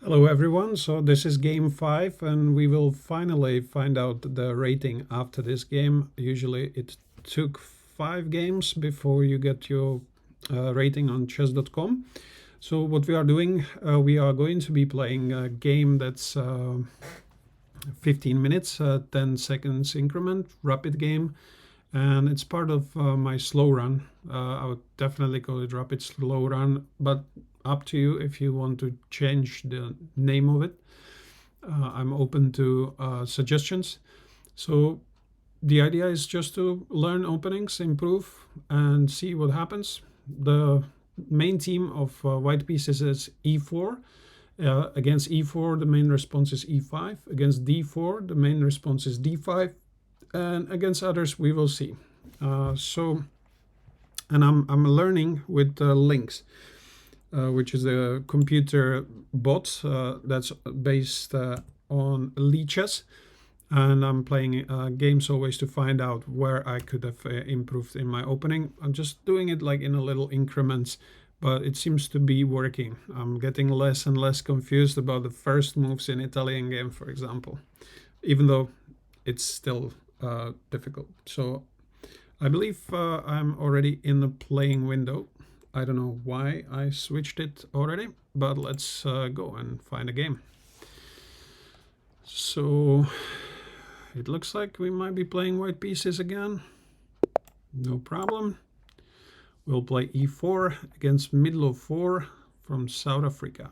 Hello everyone, so this is game 5 and we will finally find out the rating after this game. Usually it took 5 games before you get your rating on chess.com. So what we are doing, we are going to be playing a game that's 15 minutes, 10 seconds increment, rapid game. And it's part of my slow run. I would definitely call it rapid slow run, but up to you if you want to change the name of it. I'm open to suggestions. So the idea is just to learn openings, improve, and see what happens. The main theme of white pieces is e4. Against e4, the main response is e5. Against d4, the main response is d5. And against others, we will see. And I'm learning with Lynx, which is a computer bot that's based on Lichess. And I'm playing games always to find out where I could have improved in my opening. I'm just doing it like in a little increments, but it seems to be working. I'm getting less and less confused about the first moves in Italian game, for example, even though it's still difficult. So I believe I'm already in the playing window. I don't know why I switched it already, but let's go and find a game. So it looks like we might be playing white pieces again. No problem. We'll play e4 against middle of 4 from South Africa.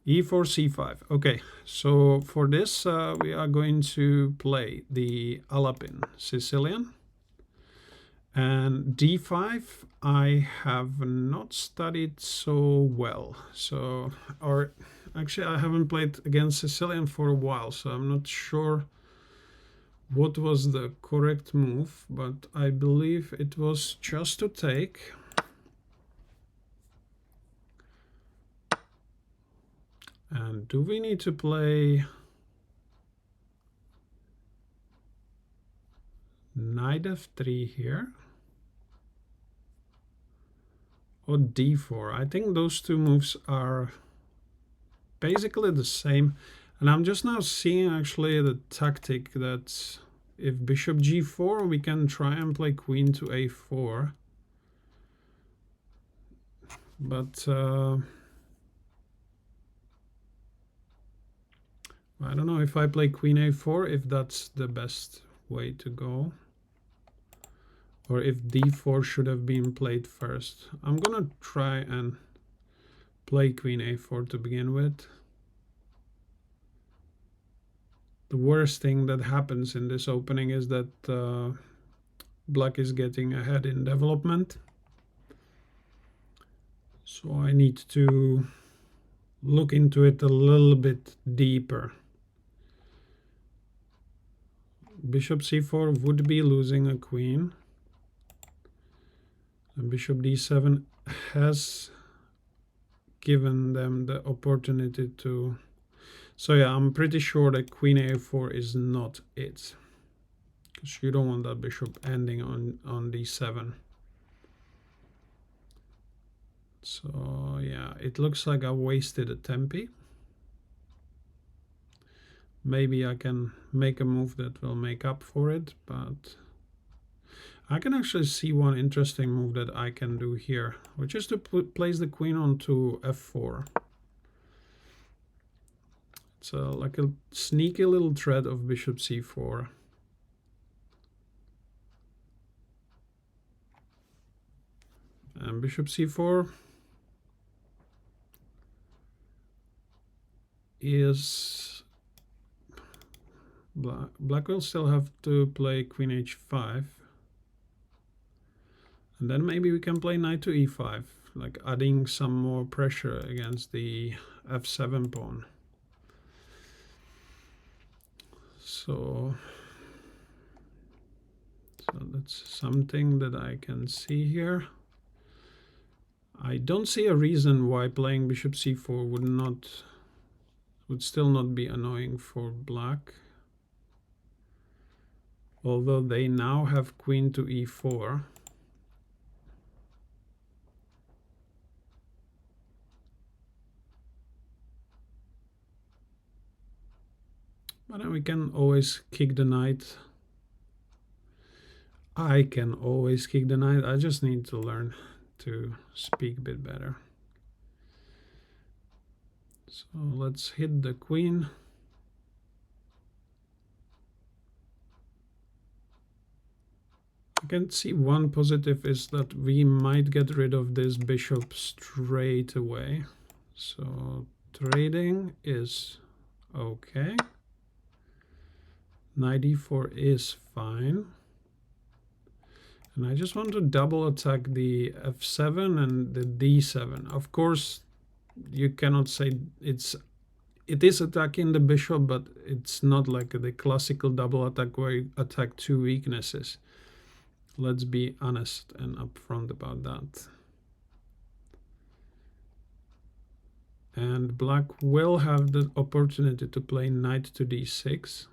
e4, c5. Okay, so for this we are going to play the Alapin Sicilian. And d5 I have not studied so well. So, or actually I haven't played against Sicilian for a while, so I'm not sure what was the correct move, but I believe it was just to take. And do we need to play knight f3 here? Or d4? I think those two moves are basically the same. And I'm just now seeing actually the tactic that if bishop g4, we can try and play queen to a4. But I don't know if I play queen a4, if that's the best way to go. Or if d4 should have been played first. I'm gonna try and play queen a4 to begin with. The worst thing that happens in this opening is that black is getting ahead in development. So I need to look into it a little bit deeper. Bishop c4 would be losing a queen. And bishop d7 has given them the opportunity to... So yeah, I'm pretty sure that queen a4 is not it, because you don't want that bishop ending on d7. So yeah, it looks like I wasted a tempi. Maybe I can make a move that will make up for it, but I can actually see one interesting move that I can do here, which is to place the queen onto f4. It's like a sneaky little threat of bishop c4. And bishop c4 is... Black will still have to play queen h5. And then maybe we can play knight to e5, like adding some more pressure against the f7 pawn. So that's something that I can see here. I don't see a reason why playing bishop c4 would still not be annoying for black. Although they now have queen to e4. But then we can always kick the knight. I can always kick the knight. I just need to learn to speak a bit better. So let's hit the queen. I can see one positive is that we might get rid of this bishop straight away. So trading is okay. Knight e4 is fine. And I just want to double attack the f7 and the d7. Of course, you cannot say it is attacking the bishop, but it's not like the classical double attack where you attack two weaknesses. Let's be honest and upfront about that. And black will have the opportunity to play knight to d6.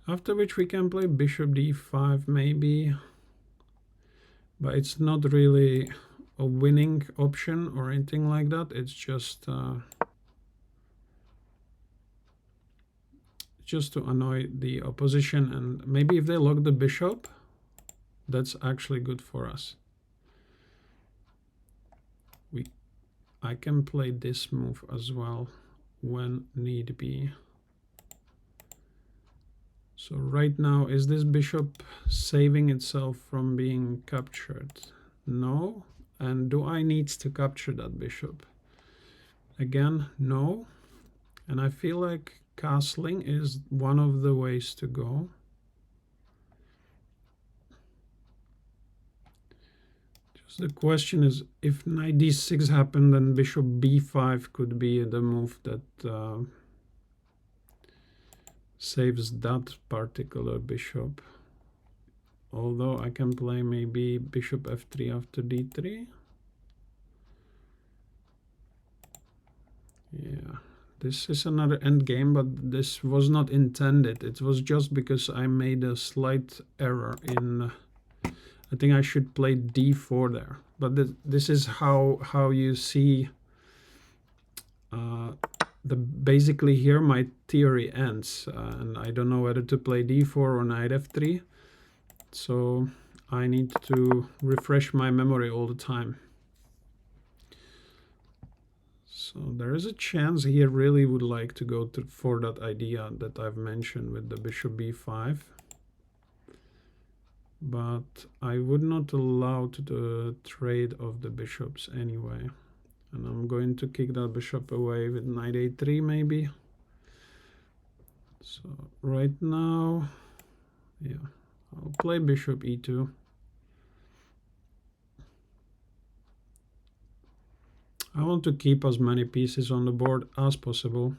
After which we can play bishop d5 maybe. But it's not really a winning option or anything like that. It's just to annoy the opposition. And maybe if they lock the bishop, that's actually good for us. I can play this move as well when need be. So right now, is this bishop saving itself from being captured? No. And do I need to capture that bishop? Again, no. And I feel like castling is one of the ways to go. Just the question is, if knight d6 happened, then bishop b5 could be the move that saves that particular bishop. Although I can play maybe bishop f3 after d3. Yeah, this is another endgame, but this was not intended. It was just because I made a slight error in... I think I should play d4 there. But this is how you see... basically here my theory ends, and I don't know whether to play d4 or knight f3, so I need to refresh my memory all the time. So there is a chance he really would like to go for that idea that I've mentioned with the bishop b5, but I would not allow the trade of the bishops anyway. And I'm going to kick that bishop away with knight a3 maybe. So right now, yeah, I'll play bishop e2. I want to keep as many pieces on the board as possible.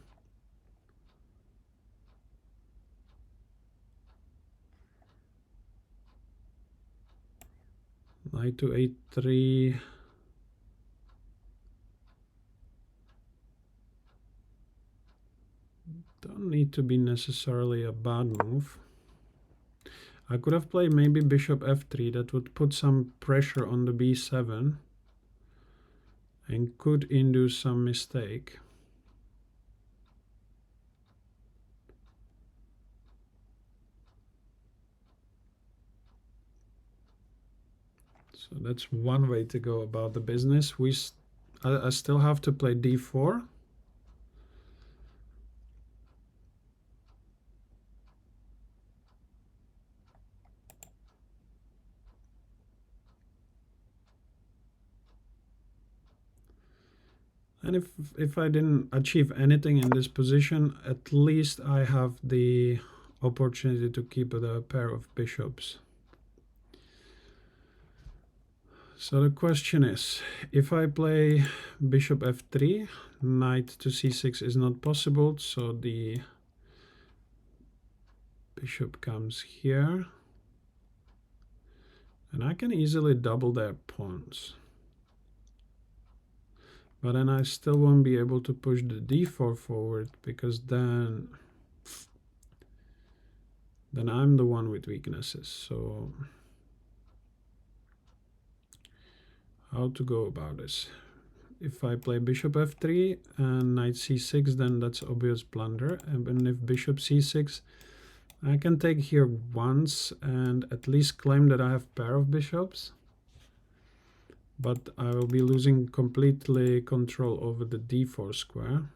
Knight to a3. Don't need to be necessarily a bad move. I could have played maybe bishop f3. That would put some pressure on the b7 and could induce some mistake. So that's one way to go about the business. I still have to play d4. And if I didn't achieve anything in this position, at least I have the opportunity to keep a pair of bishops. So the question is, if I play bishop f3, knight to c6 is not possible, so the bishop comes here. And I can easily double their pawns. But then I still won't be able to push the d4 forward, because then I'm the one with weaknesses. So how to go about this? if I play bishop f3 and knight c6, then that's obvious blunder. And if bishop c6, I can take here once and at least claim that I have pair of bishops. But I will be losing completely control over the d4 square.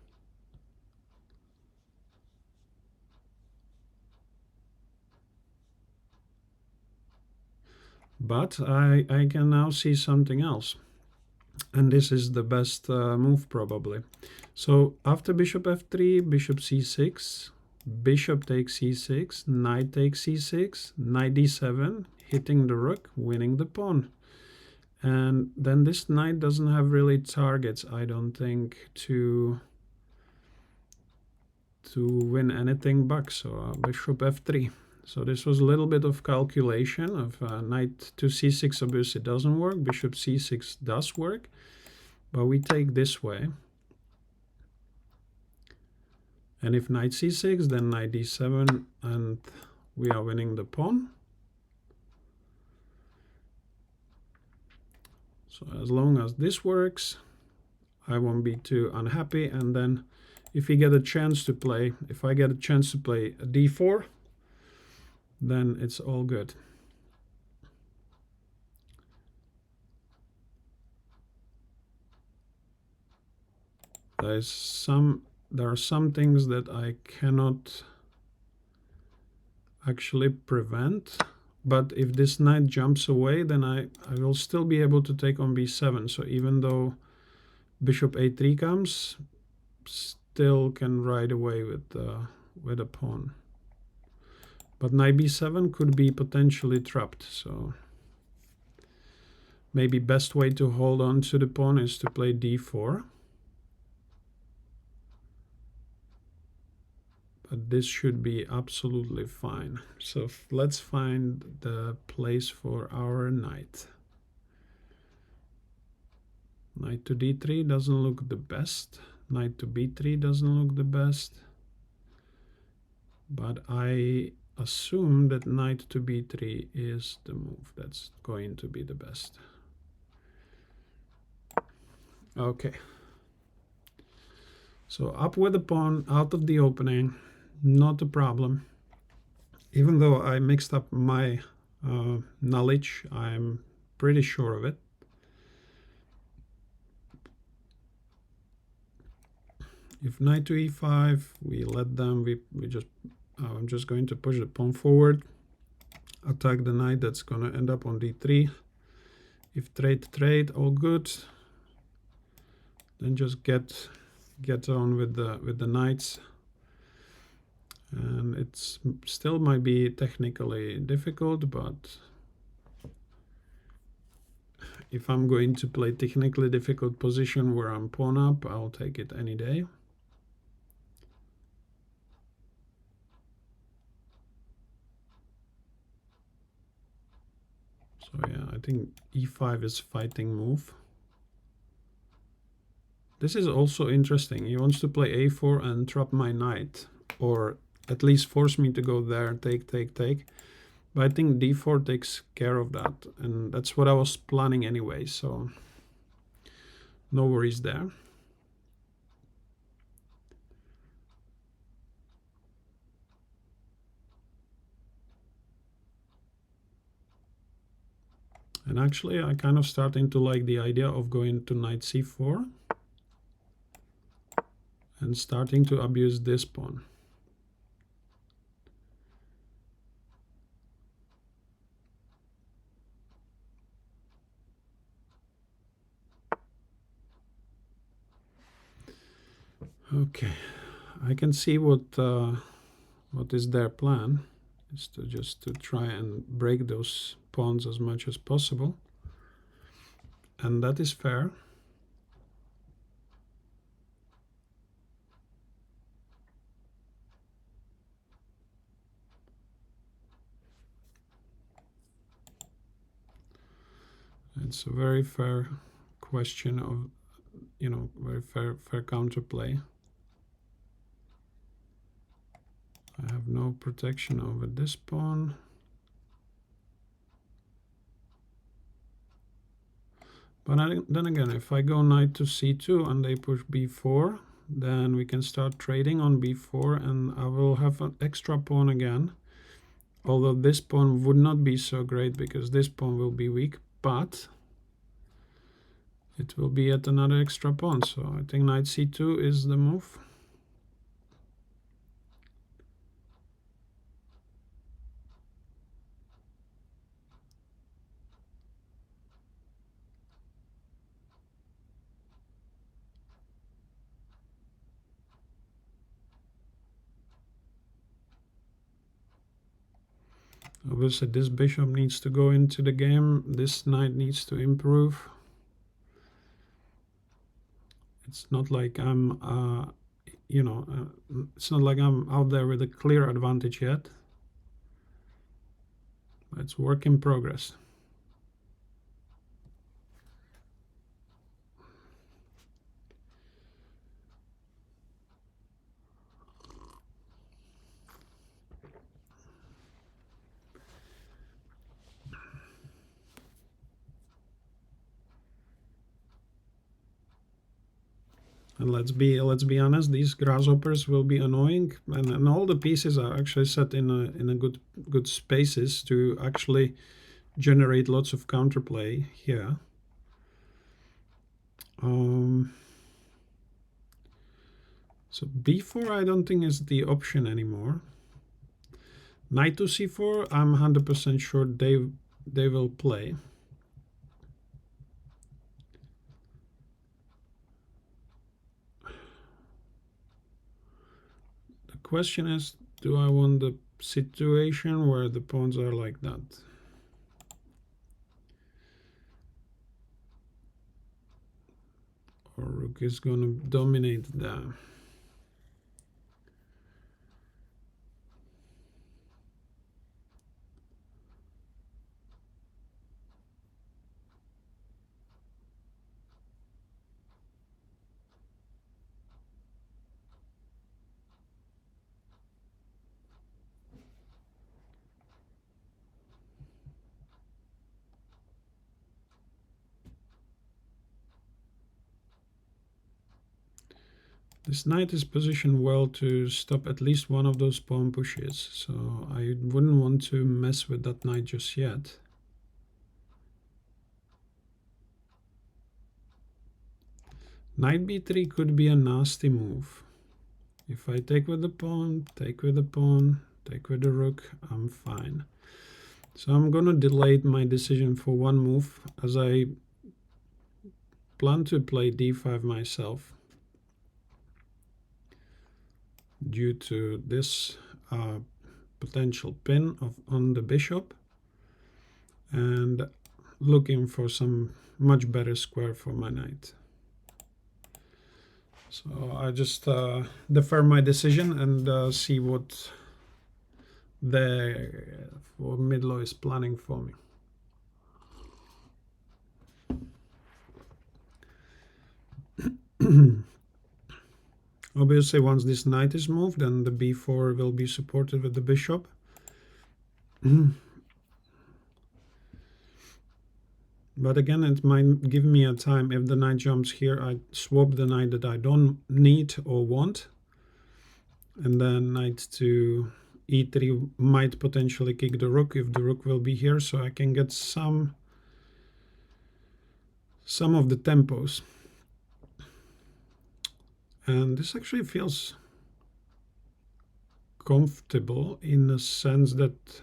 But I can now see something else. And this is the best move probably. So after bishop f3, bishop c6, bishop takes c6, knight takes c6, knight d7, hitting the rook, winning the pawn. And then this knight doesn't have really targets, I don't think, to win anything back. So bishop f3. So this was a little bit of calculation of knight to c6 obviously doesn't work, bishop c6 does work, but we take this way. And if knight c6, then knight d7, and we are winning the pawn. So as long as this works, I won't be too unhappy. And then if we get a chance to play, if I get a chance to play a d4, then it's all good. There are some things that I cannot actually prevent, but if this knight jumps away, then I will still be able to take on b7. So even though bishop a3 comes, still can ride away with a pawn. But knight b7 could be potentially trapped, so maybe best way to hold on to the pawn is to play d4. But this should be absolutely fine. So let's find the place for our knight. Knight to d3 doesn't look the best. Knight to b3 doesn't look the best. But I assume that knight to b3 is the move that's going to be the best. Okay. So up with the pawn, out of the opening, not a problem. Even though I mixed up my knowledge, I'm pretty sure of it. If knight to e5, we let them, we just, I'm just going to push the pawn forward, attack the knight that's going to end up on d3. If trade, all good. Then just get on with the knights. And it's still might be technically difficult, but if I'm going to play technically difficult position where I'm pawn up, I'll take it any day. So yeah, I think e5 is fighting move. This is also interesting. He wants to play a4 and trap my knight, or at least force me to go there, take. But I think d4 takes care of that, and that's what I was planning anyway, so no worries there. And actually, I kind of starting to like the idea of going to knight c4 and starting to abuse this pawn. Okay, I can see what is their plan. Is to just to try and break those pawns as much as possible, and that is fair. It's a very fair question of, you know, very fair counterplay. I have no protection over this pawn. But then again, if I go knight to c2 and they push b4, then we can start trading on b4 and I will have an extra pawn again. Although this pawn would not be so great because this pawn will be weak, but it will be yet another extra pawn. So I think knight c2 is the move. Obviously this bishop needs to go into the game, this knight needs to improve. It's not like I'm, it's not like I'm out there with a clear advantage yet. It's work in progress. And let's be honest, these grasshoppers will be annoying, and all the pieces are actually set in a good spaces to actually generate lots of counterplay here. So b4 I don't think is the option anymore. Knight to c4 I'm 100% sure they will play. The question is, do I want the situation where the pawns are like that? Or rook is going to dominate there. This knight is positioned well to stop at least one of those pawn pushes, so I wouldn't want to mess with that knight just yet. Knight b3 could be a nasty move. If I take with the pawn, take with the pawn, take with the rook, I'm fine. So I'm gonna delay my decision for one move as I plan to play d5 myself due to this potential pin on the bishop and looking for some much better square for my knight. So I just defer my decision and see what Midlo is planning for me. Obviously, once this knight is moved, then the b4 will be supported with the bishop. But again, it might give me a time. If the knight jumps here, I swap the knight that I don't need or want. And then knight to e3 might potentially kick the rook if the rook will be here. So I can get some of the tempos. And this actually feels comfortable in the sense that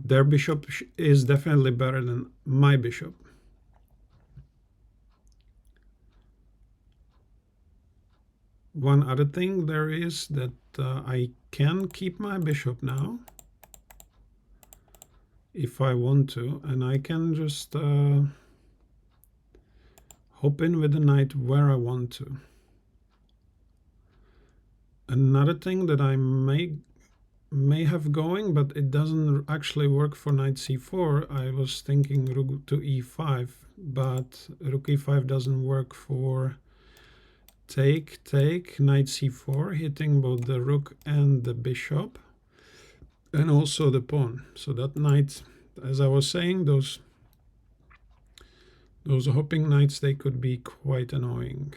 their bishop is definitely better than my bishop. One other thing there is that I can keep my bishop now if I want to, and I can just hop in with the knight where I want to. Another thing that I may have going, but it doesn't actually work for knight c4. I was thinking rook to e5, but rook e5 doesn't work for take, knight c4, hitting both the rook and the bishop, and also the pawn. So that knight, as I was saying, those Those hopping knights, they could be quite annoying.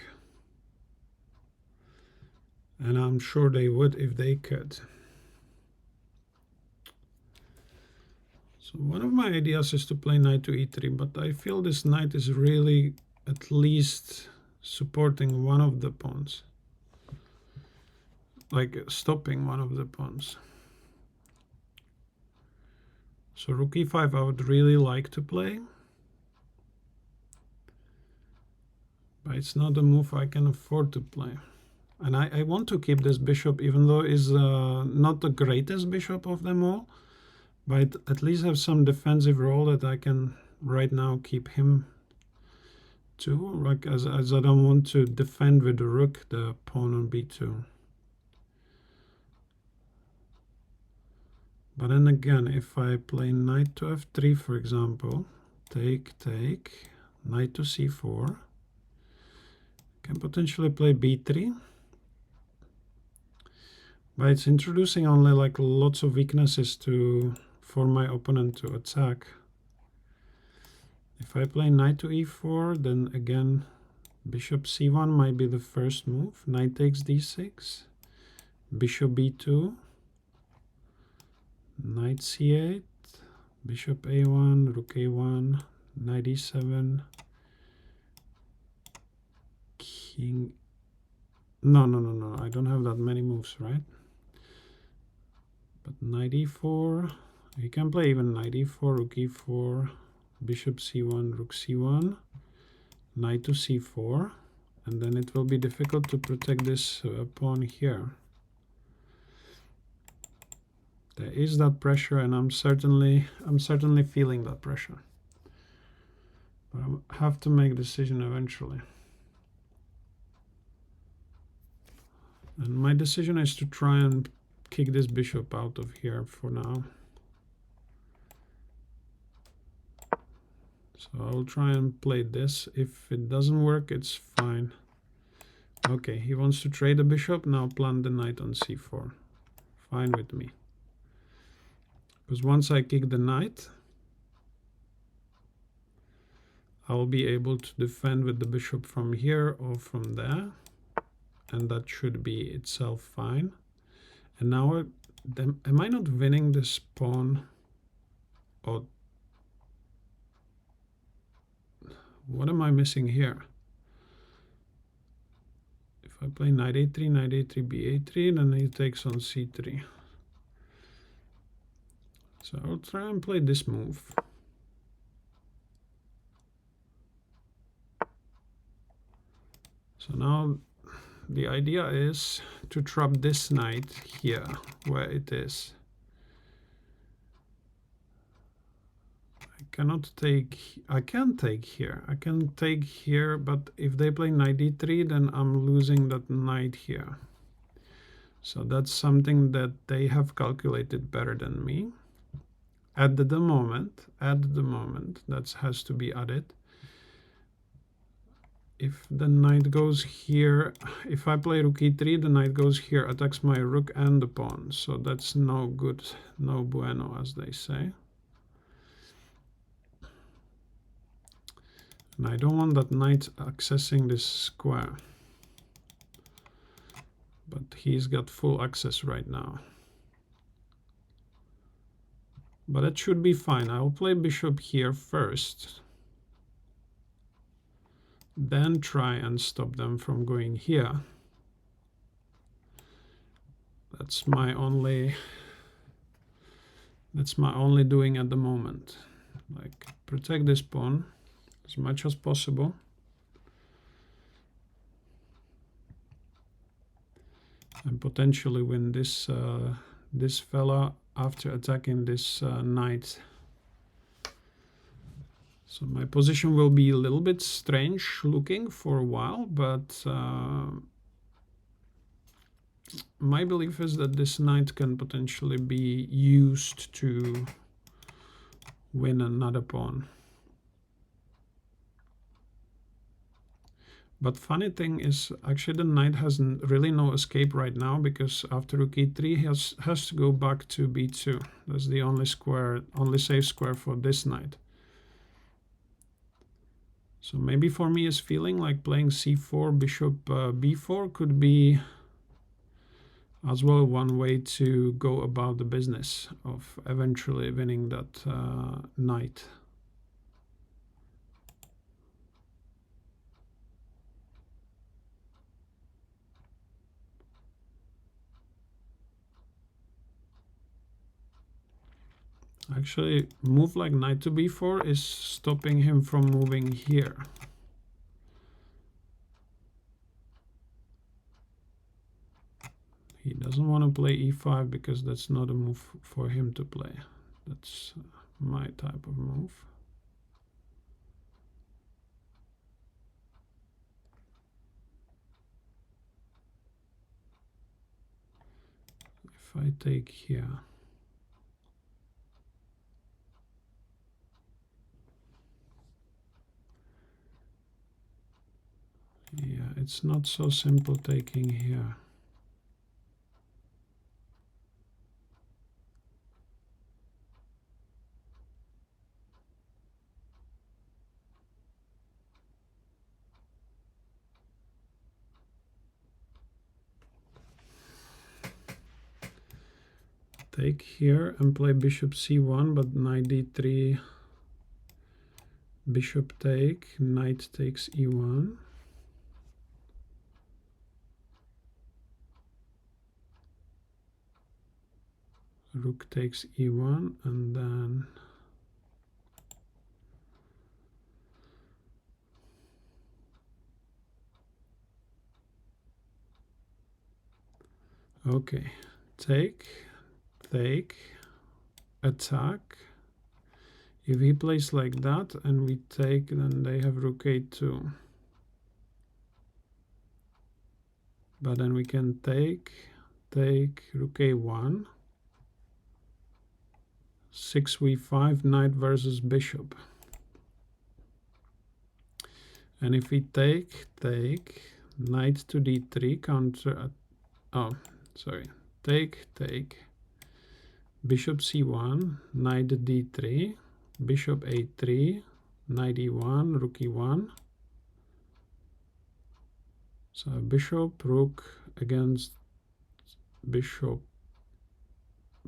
And I'm sure they would if they could. So one of my ideas is to play knight to e3, but I feel this knight is really at least supporting one of the pawns. Like stopping one of the pawns. So rook e5 I would really like to play. But it's not a move I can afford to play. And I want to keep this bishop, even though it's not the greatest bishop of them all. But at least have some defensive role that I can right now keep him to. Like as I don't want to defend with the rook, the pawn on b2. But then again, if I play knight to f3, for example, take, knight to c4, can potentially play b3. But it's introducing only like lots of weaknesses for my opponent to attack. If I play knight to e4, then again, bishop c1 might be the first move. Knight takes d6, bishop b2, knight c8, bishop a1, rook a1, knight e7, king. No, I don't have that many moves, right? But knight e4, you can play even knight e4, rook e4, bishop c1, rook c1, knight to c4, and then it will be difficult to protect this pawn here. There is that pressure, and I'm certainly feeling that pressure. But I have to make a decision eventually. And my decision is to try and kick this bishop out of here for now. So I'll try and play this. If it doesn't work, it's fine. Okay, he wants to trade the bishop. Now plant the knight on c4. Fine with me. Because once I kick the knight, I'll be able to defend with the bishop from here or from there. And that should be itself fine. And now, am I not winning this pawn? Or what am I missing here? If I play knight a3, b8, then he takes on c3. So I'll try and play this move. So now the idea is to trap this knight here, where it is. I can take here. I can take here, but if they play knight d3, then I'm losing that knight here. So that's something that they have calculated better than me. At the moment, that has to be added. If the knight goes here, if I play rook e3, the knight goes here, attacks my rook and the pawn. So that's no good, no bueno, as they say. And I don't want that knight accessing this square. But he's got full access right now. But that should be fine. I'll play bishop here first. Then try and stop them from going here. That's my only doing at the moment. Like, protect this pawn as much as possible. And potentially win this this fella after attacking this knight. So my position will be a little bit strange looking for a while, but my belief is that this knight can potentially be used to win another pawn. But funny thing is, actually the knight has really no escape right now, because after rook e3 he has to go back to b2. That's the only safe square for this knight. So maybe for me is feeling like playing c4, bishop b4 could be as well one way to go about the business of eventually winning that knight. Actually, move like knight to b4 is stopping him from moving here. He doesn't want to play e5 because that's not a move for him to play. That's my type of move. If I take here, yeah, it's not so simple taking here. Take here and play bishop c1, but knight d3, bishop take, knight takes e1. Rook takes e1, and then okay, take, attack. If he plays like that and we take, then they have rook a2. But then we can take, rook a1. 6v5, knight versus bishop. And if we take, knight to d3, counter, oh, sorry, take, bishop c1, knight d3, bishop a3, knight e1, rook e1. So bishop, rook against bishop,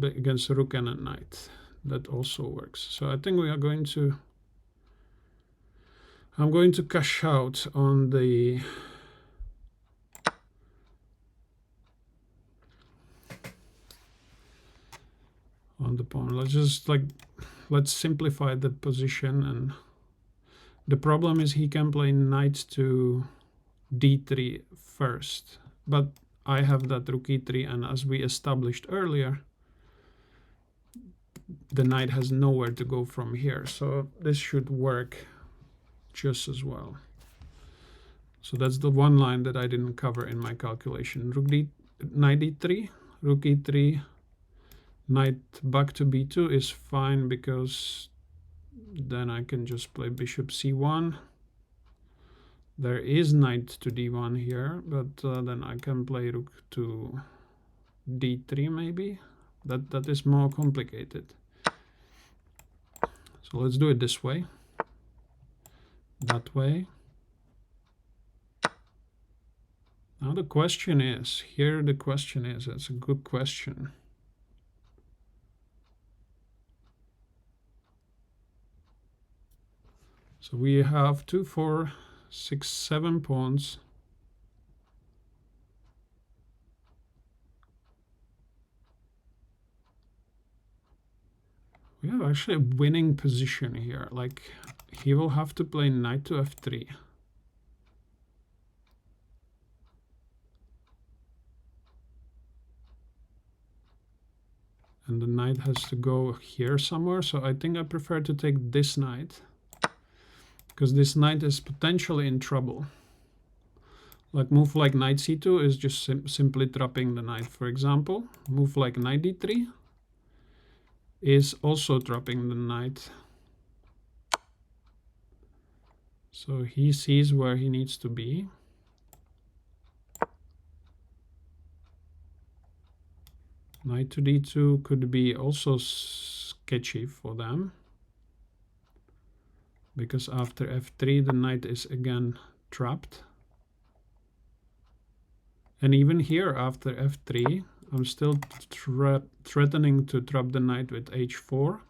against rook and a knight. That also works. So I think we are going to, I'm going to cash out on the pawn. Let's simplify the position. And the problem is he can play knight to d3 first, but I have that rook e3, and as we established earlier, the knight has nowhere to go from here, so this should work just as well. So that's the one line that I didn't cover in my calculation. Knight d3, rook e3, knight back to b2 is fine, because then I can just play bishop c1. There is knight to d1 here, but then I can play rook to d3 maybe. That is more complicated. So let's do it this way, that way. Now the question is, it's a good question. So we have 2, 4, 6, 7 pawns. We have actually a winning position here. Like, he will have to play knight to f3. And the knight has to go here somewhere. So I think I prefer to take this knight, because this knight is potentially in trouble. Like move like knight c2 is just simply trapping the knight, for example. Move like knight d3 is also trapping the knight. So he sees where he needs to be. Knight to d2 could be also sketchy for them. because after f3 the knight is again trapped. And even here after f3 I'm still threatening to trap the knight with h4.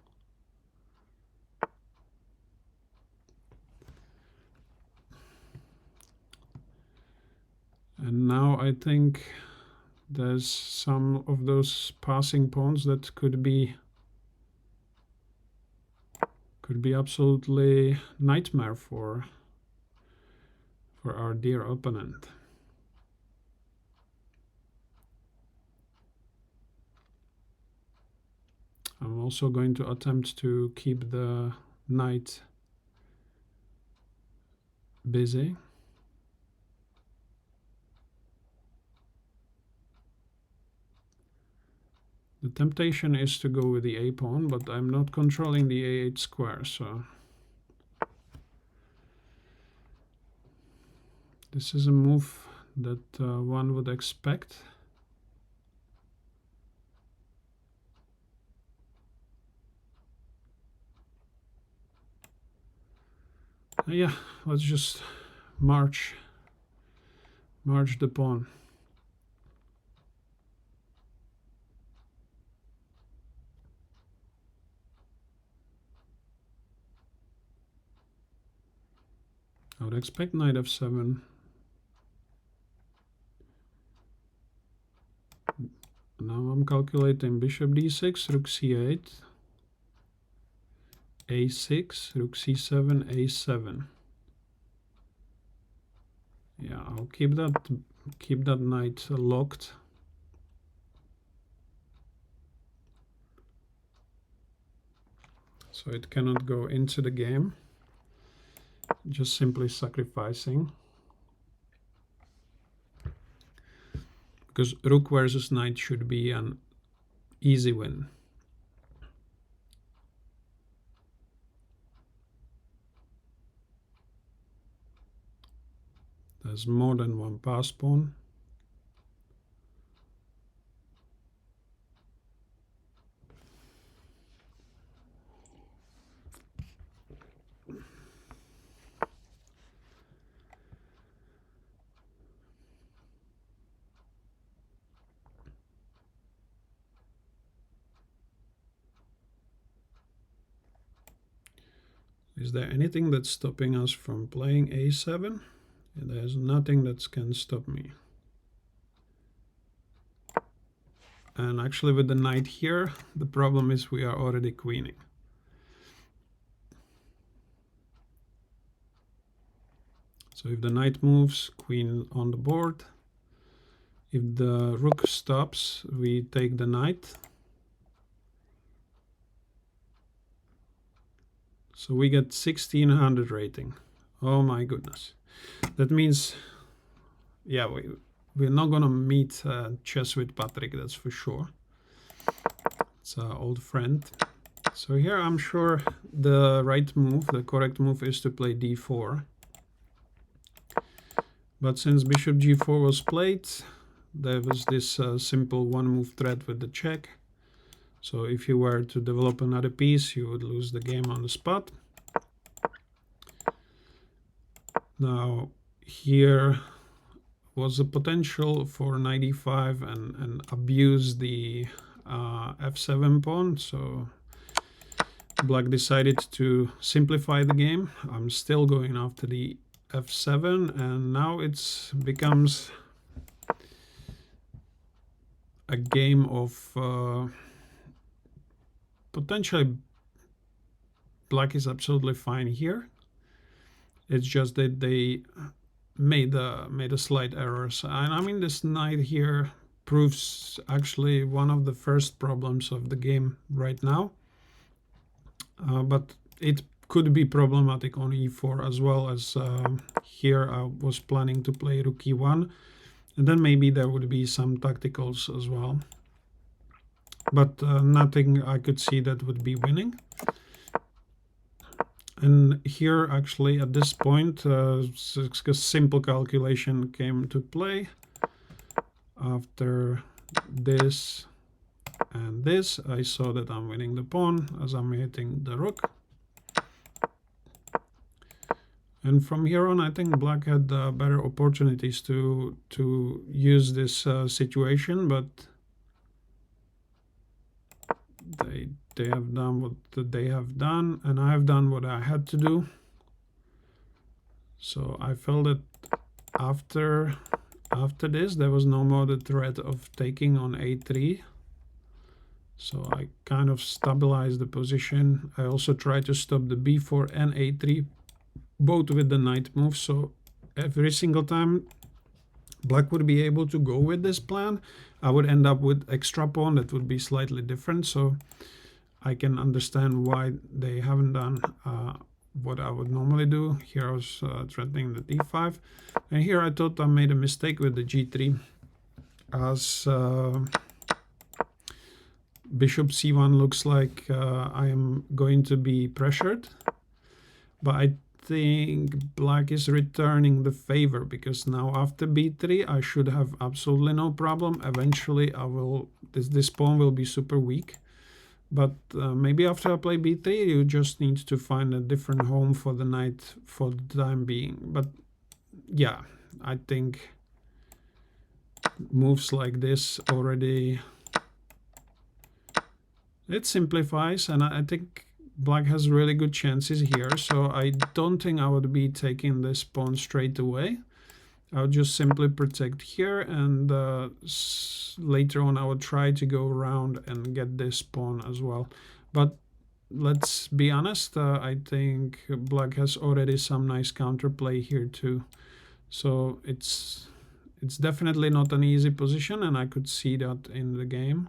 And now I think there's some of those passing pawns that could be absolutely nightmare for our dear opponent. I'm also going to attempt to keep the knight busy. The temptation is to go with the a pawn, but I'm not controlling the a8 square, so this is a move that one would expect. Yeah, let's just march the pawn. I would expect knight f7. Now I'm calculating bishop d6, rook c8, a6, rook c7, a7. Yeah, I'll keep that knight locked. So it cannot go into the game. Just simply sacrificing. Because rook versus knight should be an easy win. There's more than one pass pawn. Is there anything that's stopping us from playing a7? There's nothing that can stop me. And actually with the knight here, the problem is we are already queening. So if the knight moves, queen on the board. If the rook stops, we take the knight. So we get 1600 rating. Oh my goodness. That means, yeah, we're not gonna meet chess with Patrick, that's for sure. It's an old friend. So here I'm sure the right move, the correct move is to play d4. But since bishop g4 was played, there was this simple one move threat with the check. So if you were to develop another piece, you would lose the game on the spot. Now here was a potential for knight e5 and abuse the f7 pawn. So black decided to simplify the game. I'm still going after the f7, and now it becomes a game of potentially black is absolutely fine here. It's just that they made a slight errors. And I mean, this knight here proves actually one of the first problems of the game right now. But it could be problematic on e4 as well, as here I was planning to play rook e1, and then maybe there would be some tacticals as well. But nothing I could see that would be winning. And here actually at this point a simple calculation came to play. After this and this, I saw that I'm winning the pawn as I'm hitting the rook. And from here on, I think black had better opportunities to use this situation, but they have done what they have done, and I have done what I had to do. So I felt that after this, there was no more the threat of taking on a3. So I kind of stabilized the position. I also tried to stop the b4 and a3, both with the knight move. So every single time black would be able to go with this plan, I would end up with extra pawn that would be slightly different. So I can understand why they haven't done what I would normally do. Here I was threatening the d5. And here I thought I made a mistake with the g3, as bishop c1 looks like I am going to be pressured. But I think black is returning the favor, because now after b3 I should have absolutely no problem. Eventually I will, this pawn will be super weak. But maybe after I play b3, you just need to find a different home for the knight for the time being. But yeah, I think moves like this already, it simplifies, and I think black has really good chances here. So I don't think I would be taking this pawn straight away. I would just simply protect here, and later on I would try to go around and get this pawn as well. But let's be honest, I think black has already some nice counterplay here too. So it's definitely not an easy position, and I could see that in the game.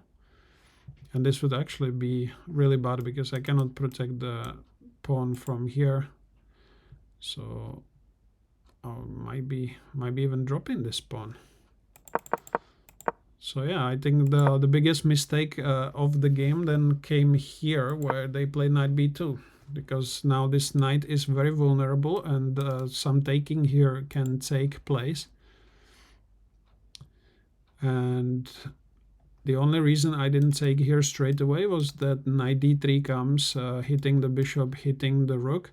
And this would actually be really bad, because I cannot protect the pawn from here. So might be even dropping this pawn. So yeah, I think the biggest mistake of the game then came here, where they play knight b2, because now this knight is very vulnerable, and some taking here can take place. And the only reason I didn't take here straight away was that knight d3 comes, hitting the bishop, hitting the rook.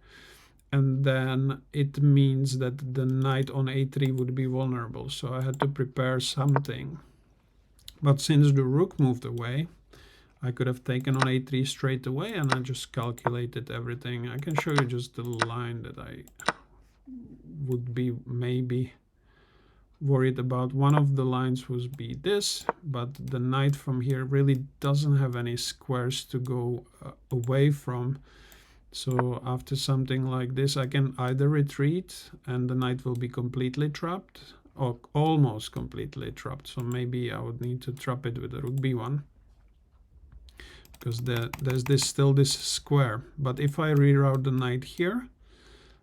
And then it means that the knight on a3 would be vulnerable. So I had to prepare something. But since the rook moved away, I could have taken on a3 straight away, and I just calculated everything. I can show you just the line that I would be maybe worried about. One of the lines would be this, but the knight from here really doesn't have any squares to go away from. So after something like this, I can either retreat and the knight will be completely trapped, or almost completely trapped. So maybe I would need to trap it with the rook b1, because there's still this square. But if I reroute the knight here,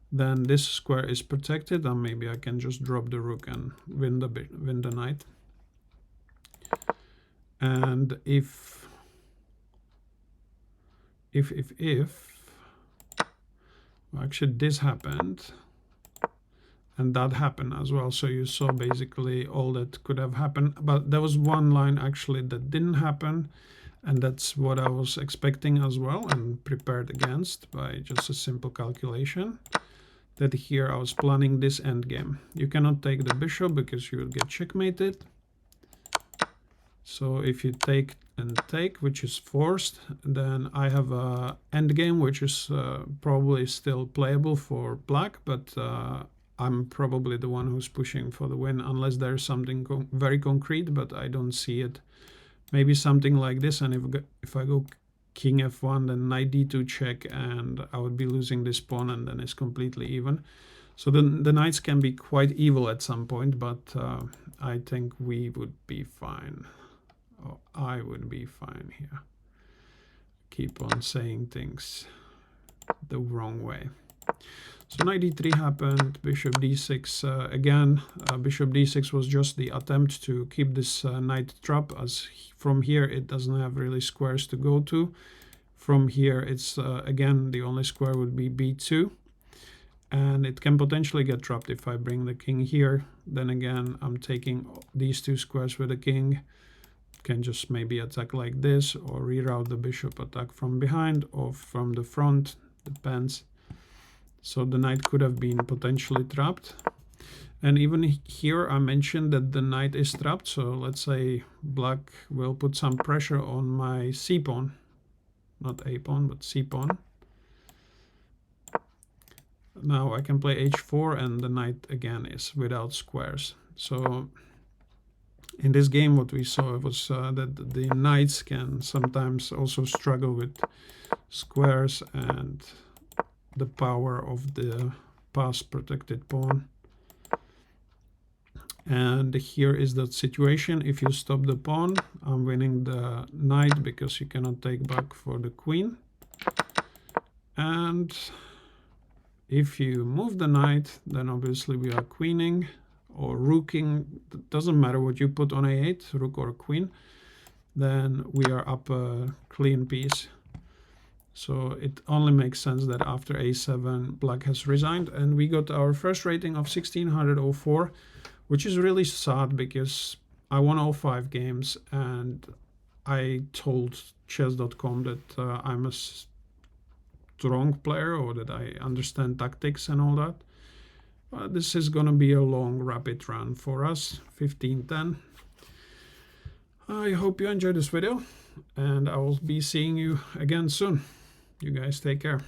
then this square is protected, and maybe I can just drop the rook and win the knight. And if actually this happened, and that happened as well. So you saw basically all that could have happened. But there was one line actually that didn't happen, and that's what I was expecting as well and prepared against by just a simple calculation. That here I was planning this endgame. You cannot take the bishop because you will get checkmated. So if you take and take, which is forced, then I have a endgame which is probably still playable for black, but I'm probably the one who's pushing for the win, unless there's something very concrete, but I don't see it. Maybe something like this, and if I go king f1, then knight d2 check, and I would be losing this pawn, and then it's completely even. So the knights can be quite evil at some point, but I think we would be fine. Oh, I would be fine here. Keep on saying things the wrong way. So knight d3 happened, bishop d6 again. Bishop d6 was just the attempt to keep this knight trap, as from here it doesn't have really squares to go to. From here it's again the only square would be b2, and it can potentially get trapped if I bring the king here. Then again I'm taking these two squares with the king. Can just maybe attack like this, or reroute the bishop, attack from behind or from the front, depends. So the knight could have been potentially trapped. And even here I mentioned that the knight is trapped. So let's say black will put some pressure on my c pawn, not a pawn, but c pawn. Now I can play h4 and the knight again is without squares. So in this game what we saw was that the knights can sometimes also struggle with squares and the power of the pass protected pawn. And here is the situation. If you stop the pawn, I'm winning the knight because you cannot take back for the queen. And if you move the knight, then obviously we are queening or rooking. It doesn't matter what you put on a8, rook or queen. Then we are up a clean piece. So it only makes sense that after a7, black has resigned. And we got our first rating of 1604, which is really sad because I won all 5 games and I told chess.com that I'm a strong player or that I understand tactics and all that. But this is gonna be a long rapid run for us, 15-10. I hope you enjoyed this video and I will be seeing you again soon. You guys take care.